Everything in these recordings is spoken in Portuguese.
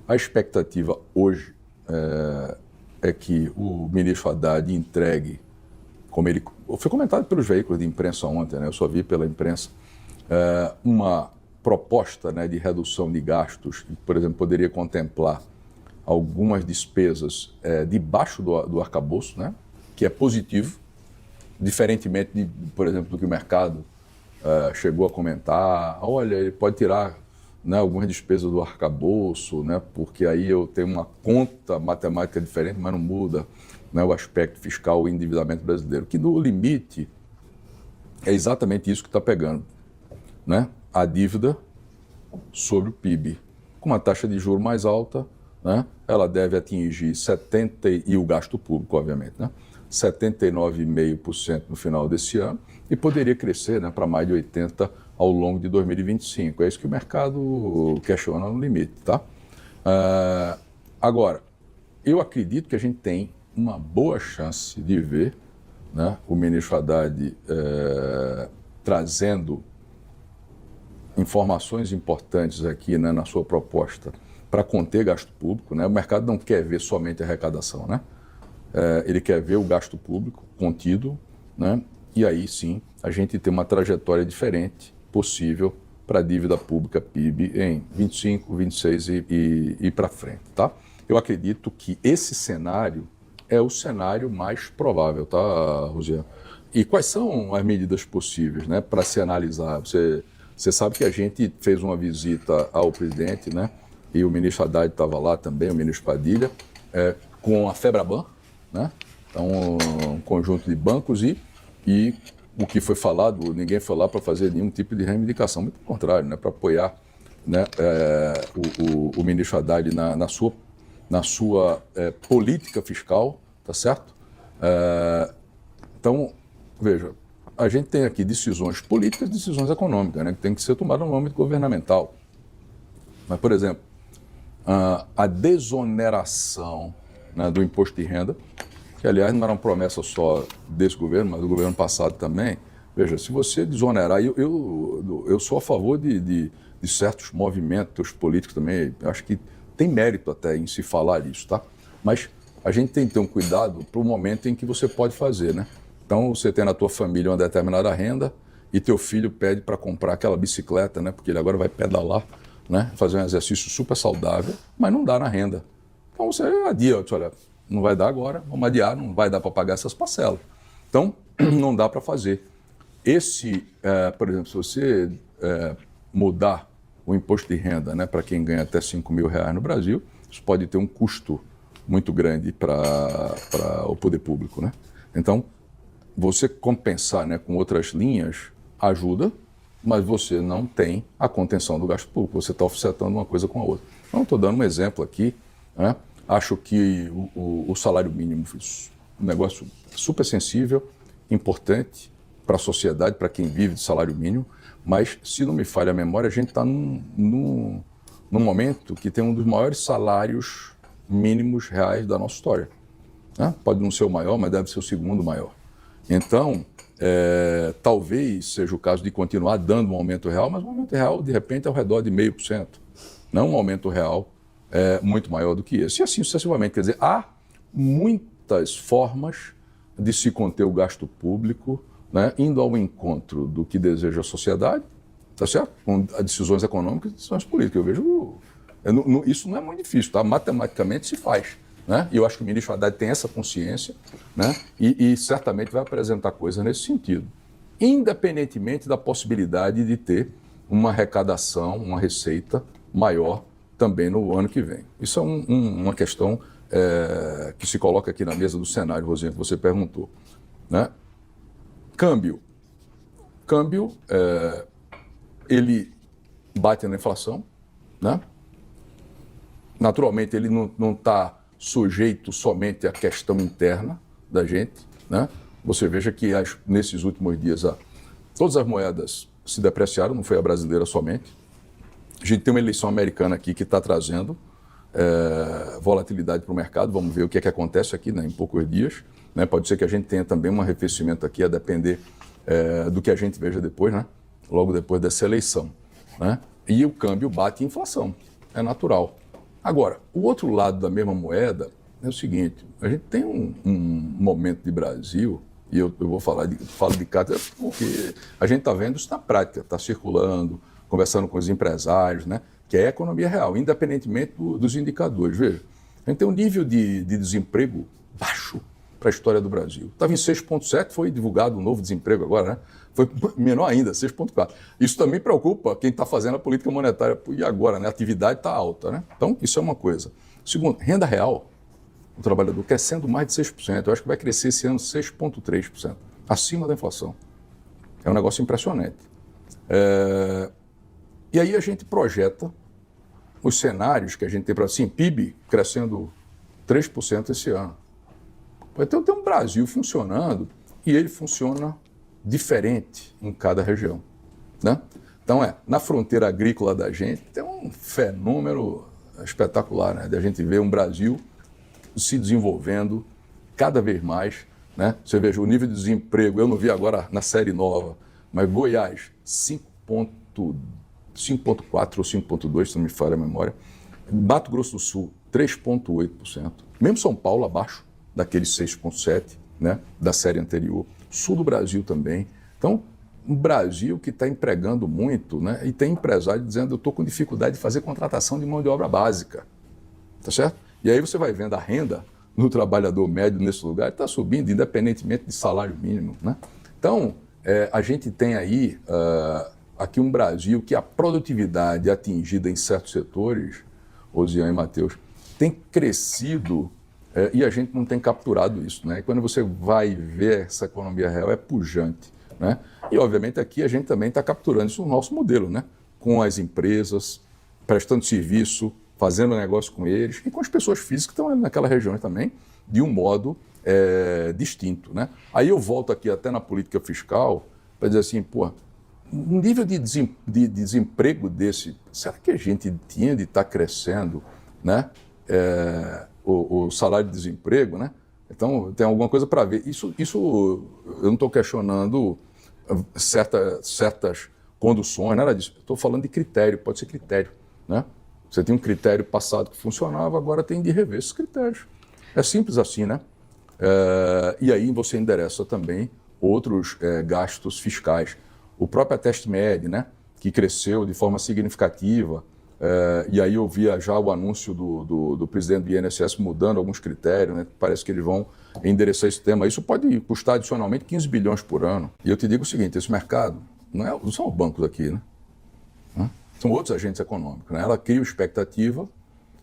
A expectativa hoje é que o ministro Haddad entregue, como ele foi comentado pelos veículos de imprensa ontem, né? Eu só vi pela imprensa, uma proposta, né, de redução de gastos, que, por exemplo, poderia contemplar algumas despesas debaixo do arcabouço, né, que é positivo, diferentemente, por exemplo, do que o mercado chegou a comentar. Olha, ele pode tirar, né, algumas despesas do arcabouço, né, porque aí eu tenho uma conta matemática diferente, mas não muda, né, o aspecto fiscal, o endividamento brasileiro, que no limite é exatamente isso que está pegando, né, a dívida sobre o PIB. Com uma taxa de juros mais alta, né, ela deve atingir 70%, e o gasto público, obviamente, né, 79,5% no final desse ano, e poderia crescer, né, para mais de 80% ao longo de 2025. É isso que o mercado questiona no limite. Tá? Agora, eu acredito que a gente tem uma boa chance de ver, né, o ministro Haddad trazendo informações importantes aqui, né, na sua proposta para conter gasto público. Né? O mercado não quer ver somente a arrecadação, né? Ele quer ver o gasto público contido, né? E aí sim a gente tem uma trajetória diferente possível para a dívida pública PIB em 25, 26 e para frente. Tá? Eu acredito que esse cenário é o cenário mais provável, tá, Rosiane? E quais são as medidas possíveis, né, para se analisar? Você sabe que a gente fez uma visita ao presidente, né? E o ministro Haddad estava lá também, o ministro Padilha, com a Febraban, né? Então, um conjunto de bancos e o que foi falado, ninguém foi lá para fazer nenhum tipo de reivindicação, muito pelo contrário, né? Para apoiar, né, o ministro Haddad na sua política fiscal, tá certo? Então, veja, a gente tem aqui decisões políticas e decisões econômicas, né, que tem que ser tomadas no âmbito governamental. Mas, por exemplo, a desoneração, né, do imposto de renda, que, aliás, não era uma promessa só desse governo, mas do governo passado também. Veja, se você desonerar, eu sou a favor de certos movimentos políticos também, acho que tem mérito até em se falar isso, tá? Mas a gente tem que ter um cuidado para o momento em que você pode fazer, né? Então, você tem na tua família uma determinada renda e teu filho pede para comprar aquela bicicleta, né? Porque ele agora vai pedalar, né? Fazer um exercício super saudável, mas não dá na renda. Então, você adia, olha, não vai dar agora, vamos adiar, não vai dar para pagar essas parcelas. Então, não dá para fazer. Por exemplo, se você mudar o imposto de renda, né, para quem ganha até R$5.000 no Brasil, isso pode ter um custo muito grande para o poder público, né? Então, você compensar, né, com outras linhas ajuda, mas você não tem a contenção do gasto público, você está offsetando uma coisa com a outra. Então, estou dando um exemplo aqui, né? Acho que o salário mínimo foi um negócio super sensível, importante para a sociedade, para quem vive de salário mínimo, mas, se não me falha a memória, a gente está num momento que tem um dos maiores salários mínimos reais da nossa história. Né? Pode não ser o maior, mas deve ser o segundo maior. Então, talvez seja o caso de continuar dando um aumento real, mas um aumento real, de repente, é ao redor de 0,5%. Não um aumento real muito maior do que esse. E assim sucessivamente. Quer dizer, há muitas formas de se conter o gasto público, né, indo ao encontro do que deseja a sociedade, tá certo? Com decisões econômicas e decisões políticas. Eu vejo... isso não é muito difícil, tá? Matematicamente se faz. Né? E eu acho que o ministro Haddad tem essa consciência, né? E certamente vai apresentar coisas nesse sentido, independentemente da possibilidade de ter uma arrecadação, uma receita maior também no ano que vem. Isso é uma questão que se coloca aqui na mesa do cenário, Rosinha, que você perguntou. Né? Câmbio, ele bate na inflação, né? Naturalmente ele não está sujeito somente à questão interna da gente, né? Você veja que nesses últimos dias todas as moedas se depreciaram, não foi a brasileira somente. A gente tem uma eleição americana aqui que está trazendo volatilidade para o mercado. Vamos ver o que é que acontece aqui, né, em poucos dias. Né? Pode ser que a gente tenha também um arrefecimento aqui, a depender do que a gente veja depois, né? Logo depois dessa eleição. Né? E o câmbio bate inflação, é natural. Agora, o outro lado da mesma moeda é o seguinte, a gente tem um momento de Brasil, e eu vou falo de cátedra porque a gente está vendo isso na prática, está circulando, conversando com os empresários, né, que é a economia real, independentemente dos indicadores. Veja, a gente tem um nível de desemprego baixo para a história do Brasil. Estava em 6,7, foi divulgado um novo desemprego agora, né? Foi menor ainda, 6,4. Isso também preocupa quem está fazendo a política monetária. E agora, né? A atividade está alta, né? Então, isso é uma coisa. Segundo, renda real, o trabalhador crescendo mais de 6%. Eu acho que vai crescer esse ano 6,3%, acima da inflação. É um negócio impressionante. E aí a gente projeta os cenários que a gente tem para assim, PIB crescendo 3% esse ano. Então tem um Brasil funcionando e ele funciona diferente em cada região, né? Então na fronteira agrícola da gente tem um fenômeno espetacular, né? De a gente ver um Brasil se desenvolvendo cada vez mais, né? Você veja o nível de desemprego, eu não vi agora na série nova, mas Goiás 5,4 ou 5,2, se não me falha a memória. Mato Grosso do Sul 3,8%. Mesmo São Paulo abaixo daqueles 6,7%, né, da série anterior. Sul do Brasil também. Então, um Brasil que está empregando muito, né, e tem empresário dizendo eu estou com dificuldade de fazer contratação de mão de obra básica. Tá certo? E aí você vai vendo a renda no trabalhador médio nesse lugar está subindo, independentemente de salário mínimo, né? Então, a gente tem aí aqui um Brasil que a produtividade atingida em certos setores, Osian e Matheus, tem crescido e a gente não tem capturado isso, né? E quando você vai ver essa economia real, é pujante, né? E, obviamente, aqui a gente também está capturando isso no nosso modelo, né? Com as empresas, prestando serviço, fazendo negócio com eles e com as pessoas físicas que estão naquela região também, de um modo distinto, né? Aí eu volto aqui até na política fiscal para dizer assim, pô, um nível de desemprego desse, será que a gente tinha de estar crescendo, né? O salário de desemprego, né? Então, tem alguma coisa para ver. Isso eu não estou questionando certas conduções, nada disso. Estou falando de critério, pode ser critério, né? Você tem um critério passado que funcionava, agora tem de rever esses critérios. É simples assim, né? E aí você endereça também outros gastos fiscais. O próprio Ateste Med, né? Que cresceu de forma significativa. E aí eu via já o anúncio do presidente do INSS mudando alguns critérios, né? Parece que eles vão endereçar esse tema. Isso pode custar adicionalmente 15 bilhões por ano. E eu te digo o seguinte, esse mercado não são os bancos aqui, né? São outros agentes econômicos, né? Ela cria expectativa,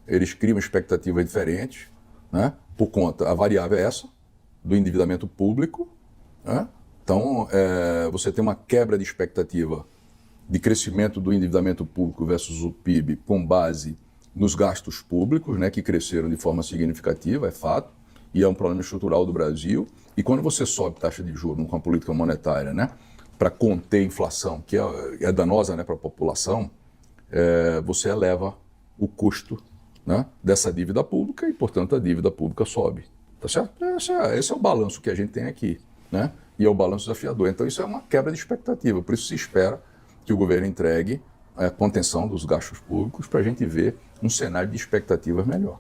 eles criam expectativas diferentes, né? Por conta, a variável é essa, do endividamento público, né? Então, você tem uma quebra de expectativa de crescimento do endividamento público versus o PIB com base nos gastos públicos, né, que cresceram de forma significativa, é fato, e é um problema estrutural do Brasil. E quando você sobe taxa de juros com a política monetária, né, para conter a inflação, que é danosa, né, para a população, você eleva o custo, né, dessa dívida pública e, portanto, a dívida pública sobe. Tá certo? Esse é o balanço que a gente tem aqui, né? E é o balanço desafiador. Então, isso é uma quebra de expectativa. Por isso se espera que o governo entregue a contenção dos gastos públicos para a gente ver um cenário de expectativas melhor.